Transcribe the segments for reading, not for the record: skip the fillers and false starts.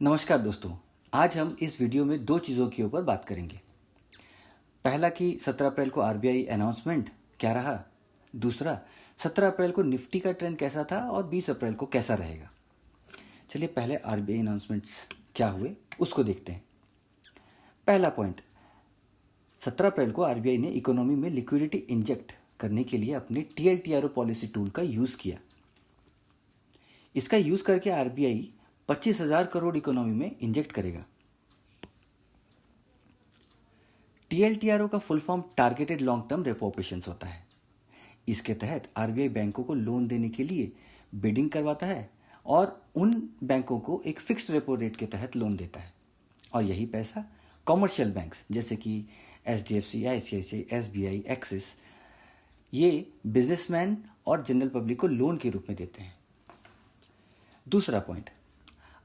नमस्कार दोस्तों। आज हम इस वीडियो में दो चीज़ों के ऊपर बात करेंगे। पहला कि 17 अप्रैल को आरबीआई अनाउंसमेंट क्या रहा, दूसरा 17 अप्रैल को निफ्टी का ट्रेंड कैसा था और 20 अप्रैल को कैसा रहेगा। चलिए पहले आरबीआई अनाउंसमेंट्स क्या हुए उसको देखते हैं। पहला पॉइंट, 17 अप्रैल को आरबीआई ने इकोनॉमी में लिक्विडिटी इंजेक्ट करने के लिए अपने टीएलटीआरओ पॉलिसी टूल का यूज़ किया। इसका यूज़ करके आरबीआई 25,000 करोड़ इकोनॉमी में इंजेक्ट करेगा। टीएलटीआरओ का full form targeted long term repo operations होता है। इसके तहत आरबीआई बैंकों को लोन देने के लिए बिडिंग करवाता है और उन बैंकों को एक फिक्स्ड रेपो रेट के तहत लोन देता है, और यही पैसा कॉमर्शियल बैंक्स जैसे कि एचडीएफसी, आईसीआईसीआई, एसबीआई, एक्सिस, ये बिजनेसमैन और जनरल पब्लिक को लोन के रूप में देते हैं। दूसरा पॉइंट,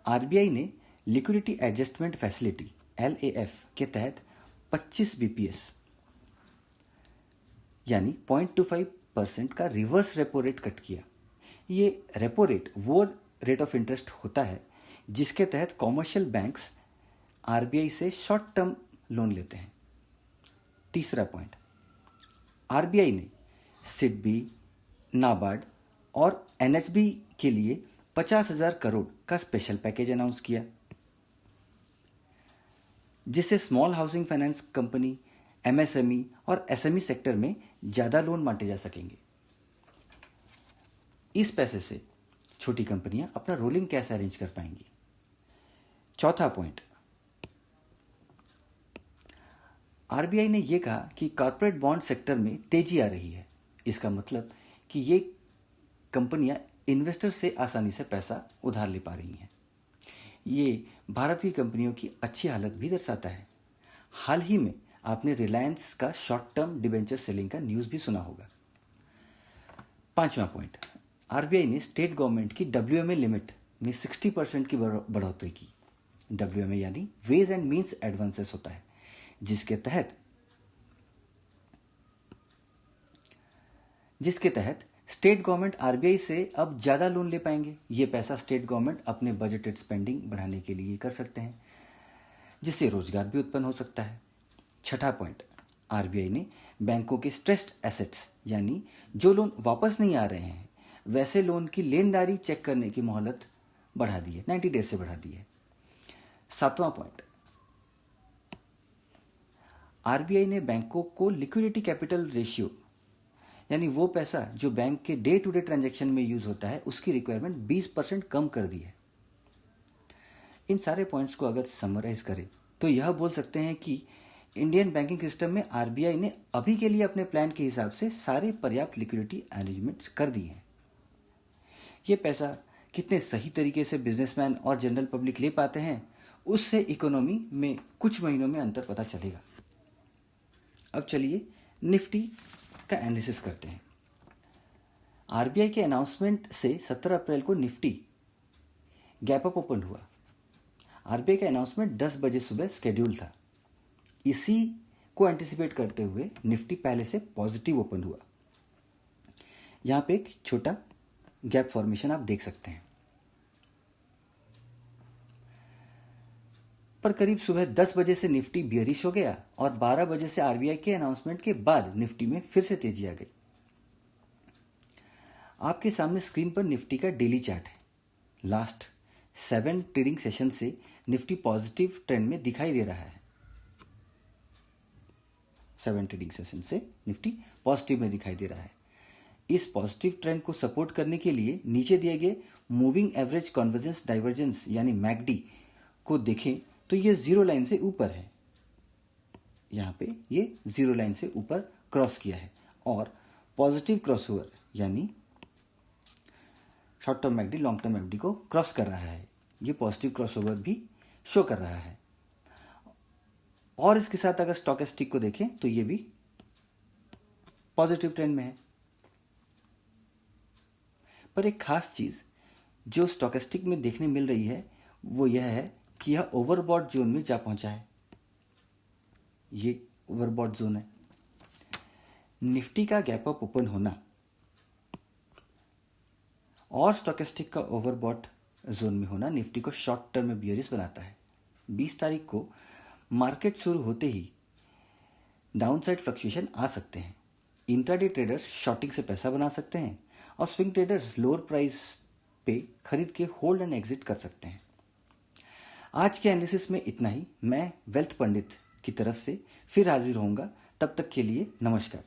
आरबीआई ने लिक्विडिटी एडजस्टमेंट फैसिलिटी एलएएफ के तहत 25 बीपीएस यानी 0.25% का रिवर्स रेपो रेट कट किया। ये रेपो रेट वो रेट ऑफ इंटरेस्ट होता है जिसके तहत कॉमर्शियल बैंक्स आरबीआई से शॉर्ट टर्म लोन लेते हैं। तीसरा पॉइंट, आरबीआई ने सिडबी, नाबार्ड और एनएचबी के लिए 50,000 करोड़ का स्पेशल पैकेज अनाउंस किया, जिससे small housing finance company, MSME और एसएमई सेक्टर में ज़्यादा लोन बांटे जा सकेंगे। इस पैसे से छोटी कंपनियां अपना रोलिंग कैश अरेंज कर पाएंगी। चौथा पॉइंट, आरबीआई ने यह कहा कि कॉर्पोरेट बॉन्ड सेक्टर में तेजी आ रही है। इसका मतलब कि ये कंपनियां इन्वेस्टर से आसानी से पैसा उधार ले पा रही हैं। ये भारत की कंपनियों की अच्छी हालत भी दर्शाता है। हाल ही में आपने रिलायंस का शॉर्ट टर्म डिबेंचर सेलिंग का न्यूज़ भी सुना होगा। पांचवा पॉइंट, आरबीआई ने स्टेट गवर्नमेंट की डब्ल्यूएमए लिमिट में 60% की बढ़ोतरी की। डब्ल्यूएमए यानी वेज एंड मीन्स एडवांसेस होता है, जिसके तहत स्टेट गवर्नमेंट आरबीआई से अब ज़्यादा लोन ले पाएंगे। ये पैसा स्टेट गवर्नमेंट अपने बजटेड स्पेंडिंग बढ़ाने के लिए कर सकते हैं, जिससे रोजगार भी उत्पन्न हो सकता है। छठा पॉइंट, आरबीआई ने बैंकों के स्ट्रेस्ड एसेट्स यानी जो लोन वापस नहीं आ रहे हैं वैसे लोन की लेनदारी चेक करने की मोहलत बढ़ा दी है, 90 डेज से बढ़ा दी है। सातवां पॉइंट, आरबीआई ने बैंकों को लिक्विडिटी कैपिटल रेशियो यानी वो पैसा जो बैंक के डे टू डे ट्रांजैक्शन में यूज होता है उसकी रिक्वायरमेंट 20% कम कर दी है। इन सारे पॉइंट्स को अगर समराइज करें तो यह बोल सकते हैं कि इंडियन बैंकिंग सिस्टम में आरबीआई ने अभी के लिए अपने प्लान के हिसाब से सारे पर्याप्त लिक्विडिटी अरेंजमेंट्स कर दिए हैं। ये पैसा कितने सही तरीके से बिजनेसमैन और जनरल पब्लिक ले पाते हैं उससे इकोनॉमी में कुछ महीनों में अंतर पता चलेगा। अब चलिए निफ्टी का एनालिसिस करते हैं। आरबीआई के अनाउंसमेंट से 17 अप्रैल को निफ्टी गैप अप ओपन हुआ। आरबीआई का अनाउंसमेंट 10 बजे सुबह शेड्यूल था। इसी को एंटिसिपेट करते हुए निफ्टी पहले से पॉजिटिव ओपन हुआ। यहां पे एक छोटा गैप फॉर्मेशन आप देख सकते हैं, पर करीब सुबह 10 बजे से निफ्टी बियरिश हो गया और 12 बजे से आरबीआई के अनाउंसमेंट के बाद निफ्टी में फिर से तेजी आ गई। आपके सामने स्क्रीन पर निफ्टी का डेली चार्ट है। लास्ट 7 ट्रेडिंग सेशन से निफ्टी पॉजिटिव ट्रेंड में दिखाई दे रहा है। 7 ट्रेडिंग सेशन से निफ्टी पॉजिटिव में दिखाई दे रहा है। इस पॉजिटिव ट्रेंड को सपोर्ट करने के लिए नीचे दिए गए मूविंग एवरेज कन्वर्जेंस डाइवर्जेंस यानी मैकडी को देखें तो ये जीरो लाइन से ऊपर है। यहां पे ये जीरो लाइन से ऊपर क्रॉस किया है और पॉजिटिव क्रॉसओवर यानी short term McD long term McD को क्रॉस कर रहा है। ये पॉजिटिव क्रॉसओवर भी शो कर रहा है। और इसके साथ अगर स्टॉकेस्टिक को देखें तो ये भी पॉजिटिव ट्रेंड में है। पर एक खास चीज जो स्टॉकेस्टिक में देखने मिल रही है वो यह है कि यह ओवरबॉट जोन में जा पहुंचा है। ये ओवरबॉट जोन है। निफ्टी का गैप अप ओपन होना और स्टॉकेस्टिक का ओवरबॉट जोन में होना निफ्टी को शॉर्ट टर्म में बियरिश बनाता है। 20 तारीख को मार्केट शुरू होते ही डाउनसाइड फ्लक्चुएशन आ सकते हैं। इंट्राडे ट्रेडर्स शॉर्टिंग से पैसा बना सकते हैं और स्विंग ट्रेडर्स लोअर प्राइस पे खरीद के होल्ड एंड एग्जिट कर सकते हैं। आज के एनालिसिस में इतना ही। मैं वेल्थ पंडित की तरफ से फिर हाजिर होऊंगा। तब तक के लिए नमस्कार।